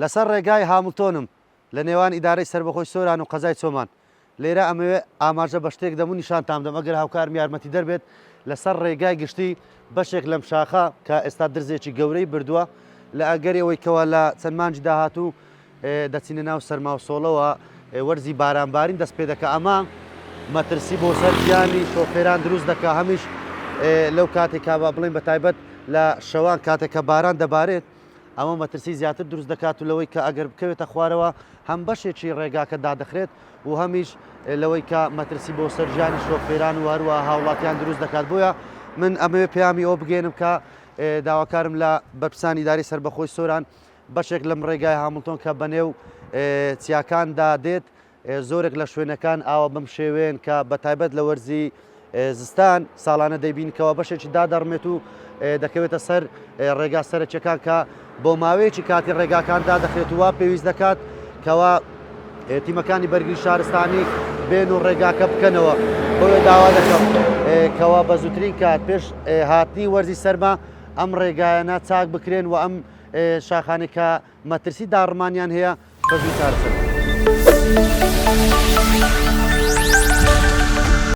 لەسەر ڕێگای هامڵتۆنم لە نێوان ئیدارەی سەربەخۆی سۆران و قەزای چۆمان لێرە ئەمەوێ ئاماژە بە شتێک دەمو نیشانتان دەم ئەگەر هاوکارم یارمەتی دەربێت لەسەر ڕێگای گشتی بەشێک لەم شاخە کە ئێستا درزێکی گەورەی بردووە لە ئەگەرەوەی کەوە لە چەند مانجی داهاتوو دەچینە ناو سەرما و سۆڵەوە وەرزی بارانبارین دەست پێ دەکە ئەمە مەترسی بۆ سەر گیانی شۆفێران دروست دەکا هەمیش لەو کاتێکا با بڵێن بە تایبەت لە شەوان کاتێککە باران دەبارێت ئەمە مەترسی زیاتر دروست دەکات و لەوەی کە ئەگەر بکەوێتە خوارەوە هەم بەشێکی ڕێگاکە دادەخرێت و هەمیش لەوەی کە مەترسی بۆ سەرژانی شۆفێران و هەروە هاوڵاتیان دروست دەکات بۆیە من ئەمەوێ پەیامی ئەوە بگەێنم کە داواکارم لە بەرپرسانی ئیداری سەربەخۆی سۆران بەشێک لەم ڕێگای هامڵتۆن کە بەنێو چیاکاندا دێت زۆرێک لە شوێنەکان ئاوە بەم شێوێن کە بە تایبەت لە وەرزی زستان ساڵانە دەیبینکەوە بەشێکی دادەڕمێت و دەکەوێتە سەر ڕێگا سەرچەکان کە بۆ ماوەیەکی کاتی ڕێگاکاندا دەخرێت و وا پێویست دەکات کەوا تیمەکانی بەرگری شارستانی بێن و ڕێگاکە بکەنەوە بۆیە داوا دەکەم کەوا بە زووترین کات پێش هاتنی وەرزی سەرما ئەم ڕێگایانە چاک بکرێن و ئەم شاخانێک کە مەترسی داڕمانیان هەیە بەزوو چارەسەر